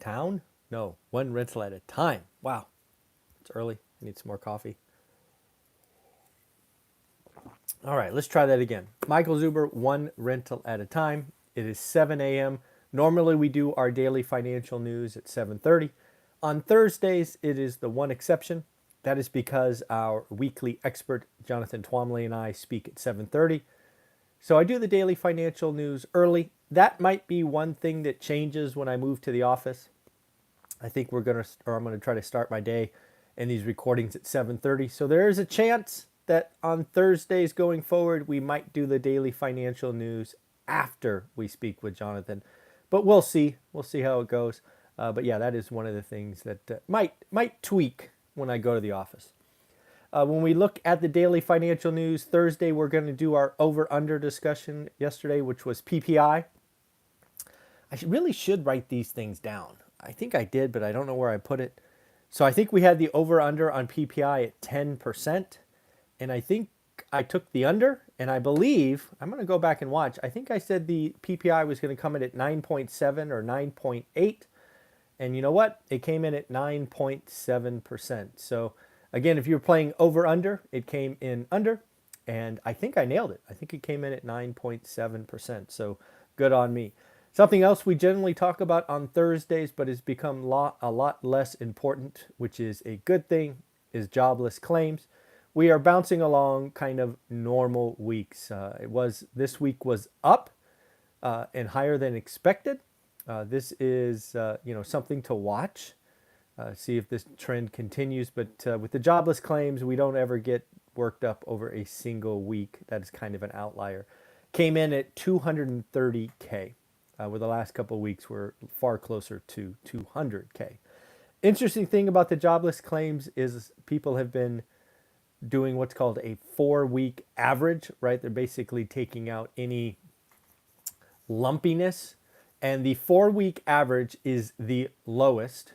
town? No, one rental at a time. Wow, it's early. I need some more coffee. All right, let's try that again. Michael Zuber, one rental at a time. It is 7 a.m. Normally we do our daily financial news at 7:30. On Thursdays, it is the one exception. That is because our weekly expert, Jonathan Twomley, and I speak at 7:30. So I do the daily financial news early. That might be one thing that changes when I move to the office. I think I'm going to try to start my day and these recordings at 7:30. So there is a chance that on Thursdays going forward, we might do the daily financial news after we speak with Jonathan. But we'll see. We'll see how it goes. But yeah, that is one of the things that might tweak when I go to the office. When we look at the daily financial news, Thursday we're going to do our over-under discussion yesterday, which was PPI. I really should write these things down. I think I did, but I don't know where I put it. So I think we had the over-under on PPI at 10%. And I think I took the under, and I believe, I'm going to go back and watch. I think I said the PPI was going to come in at 9.7 or 9.8. And you know what? It came in at 9.7%. So again, if you're playing over under, it came in under. And I think I nailed it. I think it came in at 9.7%. So good on me. Something else we generally talk about on Thursdays, but has become a lot less important, which is a good thing, is jobless claims. We are bouncing along kind of normal weeks. This week was up and higher than expected. This is something to watch, see if this trend continues. But with the jobless claims, we don't ever get worked up over a single week. That is kind of an outlier. Came in at 230K. Where the last couple of weeks were far closer to 200K. Interesting thing about the jobless claims is people have been doing what's called a 4-week average, right? They're basically taking out any lumpiness. And the 4-week average is the lowest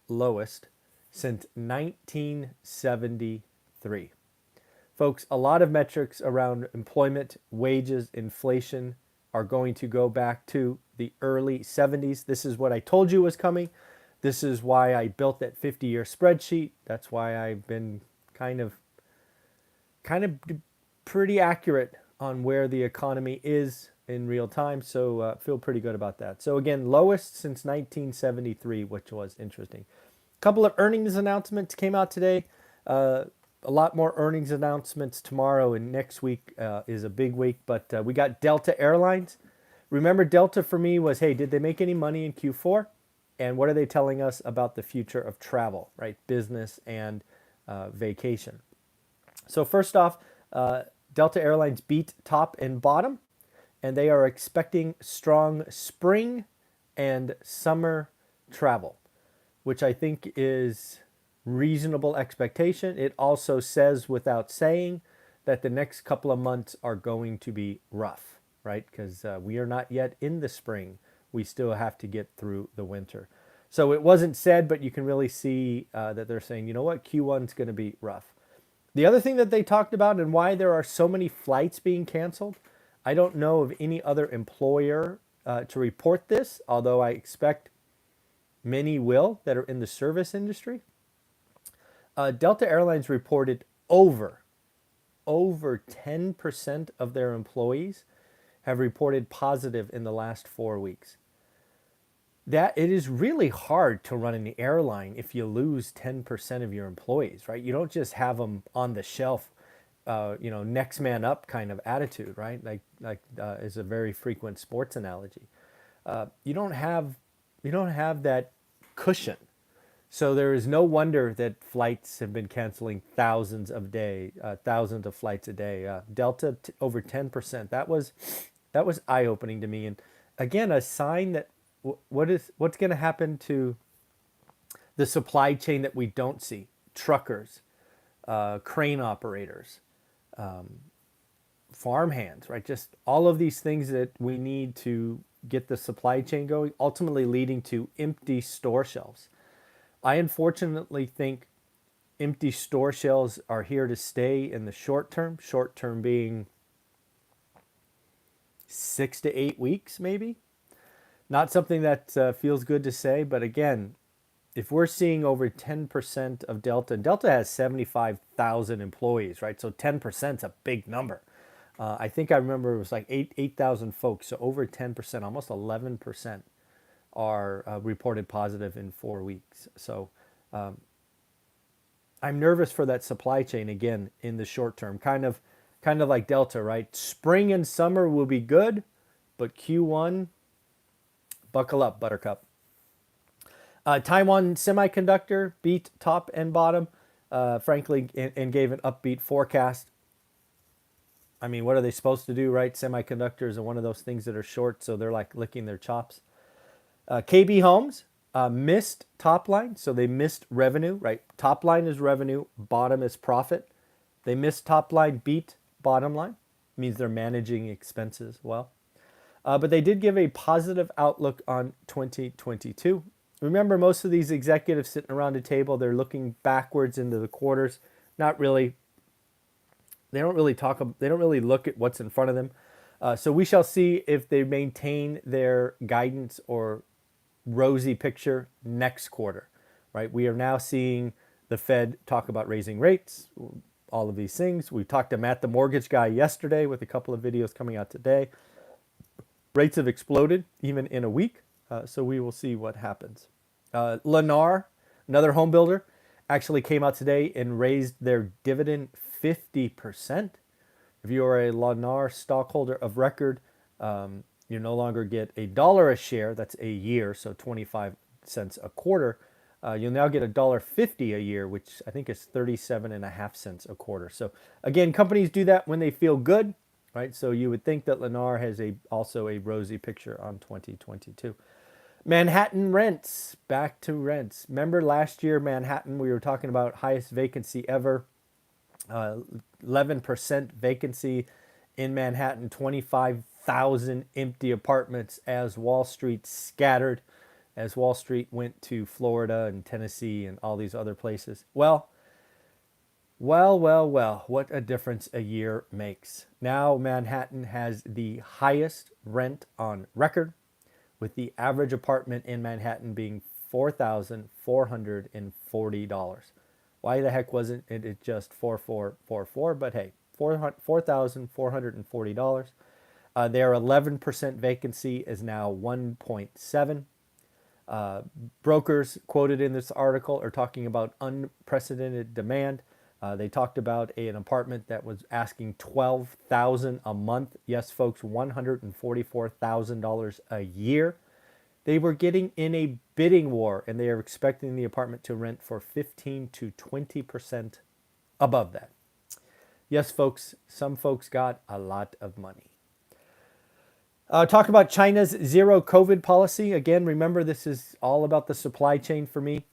since 1973. Folks, a lot of metrics around employment, wages, inflation are going to go back to the early 70s. This is what I told you was coming. This is why I built that 50-year spreadsheet. That's why I've been kind of pretty accurate on where the economy is in real time. So feel pretty good about that. So again, lowest since 1973, which was interesting. A couple of earnings announcements came out today. A lot more earnings announcements tomorrow, and next week is a big week. But we got Delta Airlines. Remember, Delta for me was, hey, did they make any money in Q4? And what are they telling us about the future of travel, right? Business and vacation. So first off, Delta Airlines beat top and bottom, and they are expecting strong spring and summer travel, which I think is reasonable expectation. It also says without saying that the next couple of months are going to be rough, right? Because we are not yet in the spring. We still have to get through the winter. So it wasn't said, but you can really see that they're saying, you know what, Q1 is going to be rough. The other thing that they talked about and why there are so many flights being canceled, I don't know of any other employer to report this, although I expect many will that are in the service industry. Delta Airlines reported over 10% of their employees have reported positive in the last 4 weeks. That it is really hard to run an airline if you lose 10% of your employees, right? You don't just have them on the shelf, next man up kind of attitude, right? Like is a very frequent sports analogy. You don't have that cushion. So there is no wonder that flights have been canceling thousands of flights a day. Delta over 10%. That was eye-opening to me, and again, a sign that what's going to happen to the supply chain that we don't see: truckers, crane operators, farmhands, right? Just all of these things that we need to get the supply chain going, ultimately leading to empty store shelves. I unfortunately think empty store shelves are here to stay in the short term being 6 to 8 weeks maybe. Not something that feels good to say, but again, if we're seeing over 10% of Delta, and Delta has 75,000 employees, right? So 10% is a big number. I think I remember it was like 8,000 folks. So over 10%, almost 11% are reported positive in 4 weeks. So I'm nervous for that supply chain again in the short term. Kind of like Delta, right? Spring and summer will be good, but Q1, buckle up, Buttercup. Taiwan Semiconductor beat top and bottom, frankly, and gave an upbeat forecast. I mean, what are they supposed to do, right? Semiconductors are one of those things that are short, so they're like licking their chops. KB Homes missed top line, so they missed revenue, right? Top line is revenue, bottom is profit. They missed top line, beat bottom line. Means they're managing expenses well. But they did give a positive outlook on 2022. Remember, most of these executives sitting around a table, they're looking backwards into the quarters, not really. They don't really look at what's in front of them. So we shall see if they maintain their guidance or rosy picture next quarter, right? We are now seeing the Fed talk about raising rates, all of these things. We talked to Matt, the mortgage guy, yesterday with a couple of videos coming out today. Rates have exploded even in a week, so we will see what happens. Lennar, another home builder, actually came out today and raised their dividend 50%. If you are a Lennar stockholder of record, you no longer get $1 a share. That's a year, so 25 cents a quarter. You'll now get $1.50 a year, which I think is 37.5 cents a quarter. So again, companies do that when they feel good, right? So you would think that Lennar has also a rosy picture on 2022. Manhattan rents, back to rents. Remember last year, Manhattan, we were talking about highest vacancy ever. 11% vacancy in Manhattan, 25,000 empty apartments as Wall Street scattered, as Wall Street went to Florida and Tennessee and all these other places. Well, what a difference a year makes. Now Manhattan has the highest rent on record, with the average apartment in Manhattan being $4,440. Why the heck wasn't it just 4,444? But hey, $4,440. Their 11% vacancy is now 1.7. Brokers quoted in this article are talking about unprecedented demand. They talked about an apartment that was asking $12,000 a month. Yes, folks, $144,000 a year. They were getting in a bidding war, and they are expecting the apartment to rent for 15 to 20% above that. Yes, folks, some folks got a lot of money. Talk about China's zero COVID policy. Again, remember, this is all about the supply chain for me.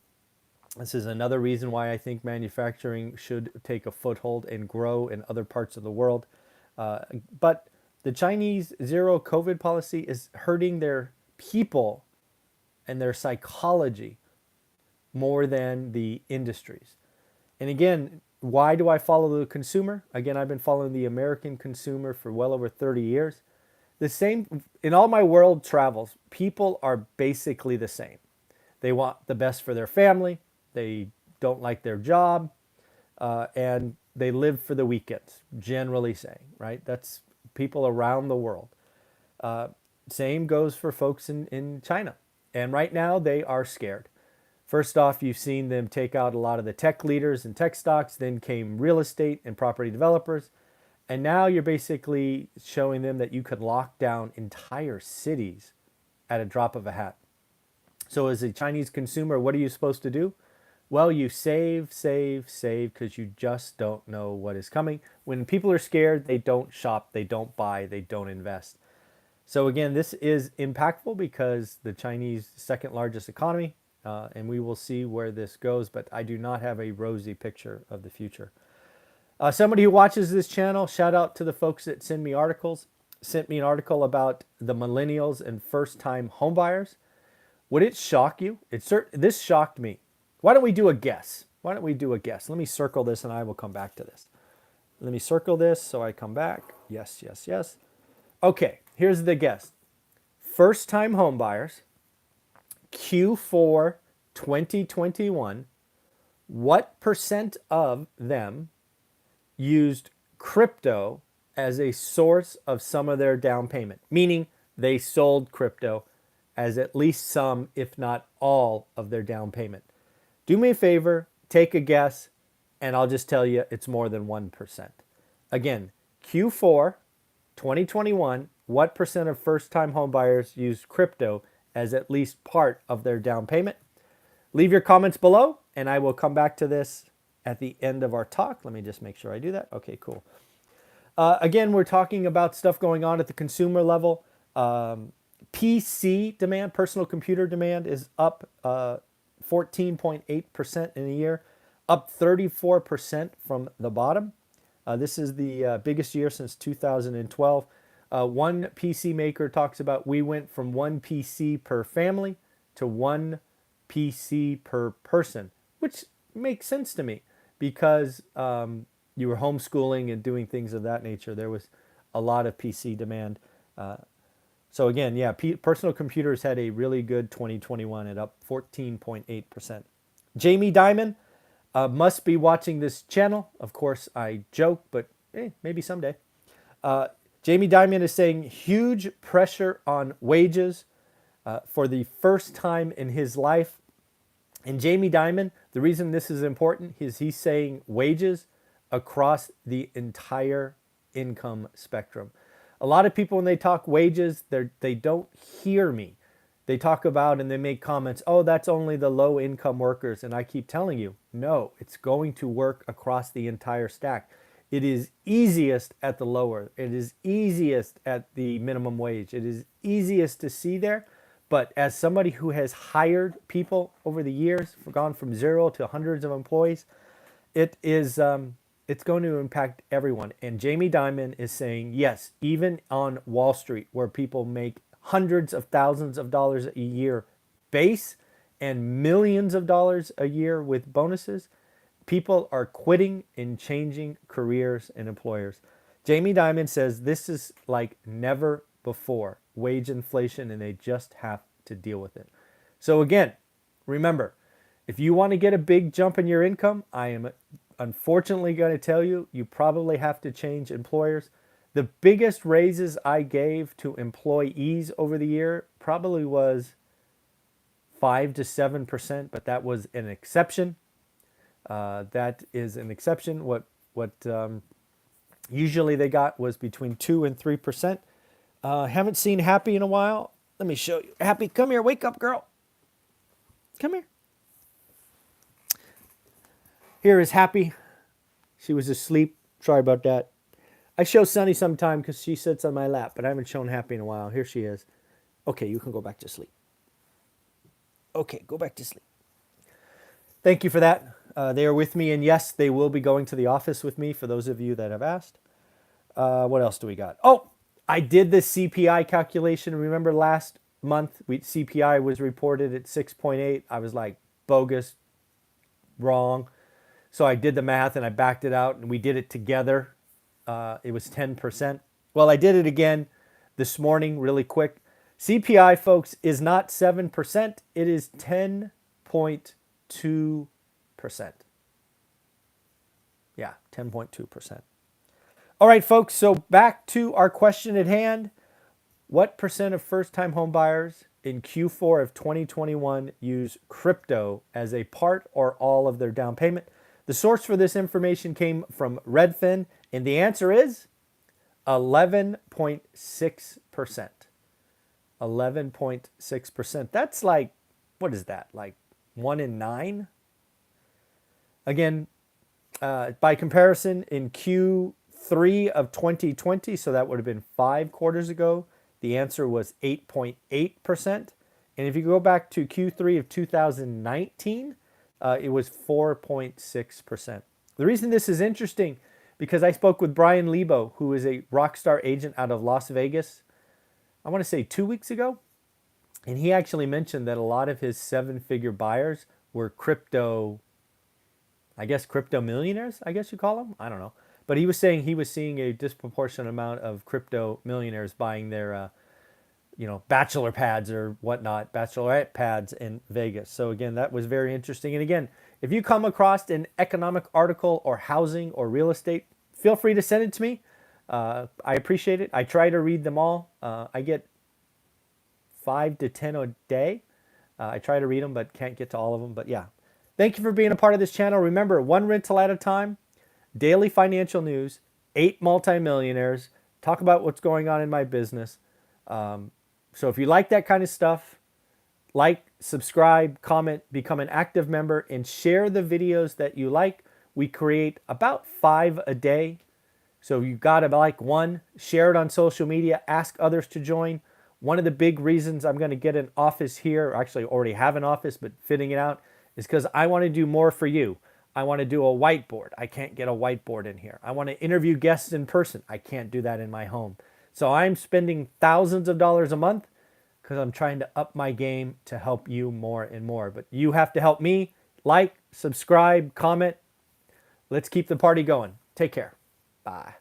This is another reason why I think manufacturing should take a foothold and grow in other parts of the world. But the Chinese zero COVID policy is hurting their people and their psychology more than the industries. And again, why do I follow the consumer? Again, I've been following the American consumer for well over 30 years. The same, in all my world travels, people are basically the same. They want the best for their family. They don't like their job, and they live for the weekends, generally saying, right? That's people around the world. Same goes for folks in China. And right now they are scared. First off, you've seen them take out a lot of the tech leaders and tech stocks. Then came real estate and property developers. And now you're basically showing them that you could lock down entire cities at a drop of a hat. So as a Chinese consumer, what are you supposed to do? Well, you save, because you just don't know what is coming. When people are scared, they don't shop, they don't buy, they don't invest. So again, this is impactful because the Chinese second largest economy, and we will see where this goes, but I do not have a rosy picture of the future. Somebody who watches this channel, shout out to the folks that send me articles, sent me an article about the millennials and first-time homebuyers. Would it shock you? This shocked me. Why don't we do a guess? Let me circle this and I will come back to this. Let me circle this so I come back. Yes. Okay, here's the guess. first-time homebuyers, Q4 2021, what percent of them used crypto as a source of some of their down payment? Meaning they sold crypto as at least some, if not all, of their down payment. Do me a favor, take a guess, and I'll just tell you it's more than 1%. Again, Q4 2021, what percent of first-time homebuyers used crypto as at least part of their down payment? Leave your comments below, and I will come back to this at the end of our talk. Let me just make sure I do that. Okay, cool. Again, we're talking about stuff going on at the consumer level. PC demand, personal computer demand, is up 14.8% in a year, up 34% from the bottom. This is the biggest year since 2012. One PC maker talks about we went from one PC per family to one PC per person, which makes sense to me because you were homeschooling and doing things of that nature. There was a lot of PC demand. So again, yeah, personal computers had a really good 2021 at up 14.8%. Jamie Dimon must be watching this channel. Of course, I joke, but maybe someday. Jamie Dimon is saying huge pressure on wages for the first time in his life. And Jamie Dimon, the reason this is important is he's saying wages across the entire income spectrum. A lot of people, when they talk wages, they don't hear me. They talk about and they make comments, oh, that's only the low income workers. And I keep telling you, no, it's going to work across the entire stack. It is easiest at the lower. It is easiest at the minimum wage. It is easiest to see there. But as somebody who has hired people over the years, gone from 0 to hundreds of employees, it is it's going to impact everyone. And Jamie Dimon is saying, yes, even on Wall Street, where people make hundreds of thousands of dollars a year base and millions of dollars a year with bonuses, people are quitting and changing careers and employers. Jamie Dimon says this is like never before, wage inflation, and they just have to deal with it. So again, remember, if you want to get a big jump in your income, I am unfortunately going to tell you, you probably have to change employers. The biggest raises I gave to employees over the year probably was 5 to 7%, but that was an exception. That is an exception. What usually they got was between 2 and 3%. Haven't seen Happy in a while. Let me show you. Happy, come here. Wake up, girl. Come here. Here is Happy. She was asleep. Sorry about that. I show Sunny sometime because she sits on my lap, but I haven't shown Happy in a while. Here she is. Okay, you can go back to sleep. Okay, go back to sleep. Thank you for that. They are with me, and yes, they will be going to the office with me for those of you that have asked. What else do we got? Oh, I did the CPI calculation. Remember last month, CPI was reported at 6.8. I was like, bogus, wrong. So I did the math and I backed it out, and we did it together. It was 10%. Well, I did it again this morning really quick. CPI, folks, is not 7%. It is 10.2%. Yeah, 10.2%. All right, folks, so back to our question at hand. What percent of first-time home buyers in Q4 of 2021 use crypto as a part or all of their down payment? The source for this information came from Redfin, and the answer is 11.6%. 11.6%. That's like, what is that? Like 1 in 9? Again, by comparison, in Q3 of 2020, so that would have been 5 quarters ago, the answer was 8.8%. And if you go back to Q3 of 2019, it was 4.6%. The reason this is interesting, because I spoke with Brian Lebo, who is a rockstar agent out of Las Vegas, I want to say 2 weeks ago. And he actually mentioned that a lot of his 7-figure buyers were crypto millionaires, I guess you call them. I don't know. But he was saying he was seeing a disproportionate amount of crypto millionaires buying their bachelor pads or whatnot, bachelorette pads in Vegas. So again, that was very interesting. And again, if you come across an economic article or housing or real estate, feel free to send it to me. I appreciate it. I try to read them all. I get 5 to 10 a day. I try to read them, but can't get to all of them. But yeah, thank you for being a part of this channel. Remember, one rental at a time, daily financial news, 8 multimillionaires, talk about what's going on in my business. So if you like that kind of stuff, like, subscribe, comment, become an active member, and share the videos that you like. We create about 5 a day. So you got to like one, share it on social media, ask others to join. One of the big reasons I'm going to get an office here, actually I already have an office, but fitting it out, is because I want to do more for you. I want to do a whiteboard. I can't get a whiteboard in here. I want to interview guests in person. I can't do that in my home. So I'm spending thousands of dollars a month because I'm trying to up my game to help you more and more. But you have to help me. Like, subscribe, comment. Let's keep the party going. Take care. Bye.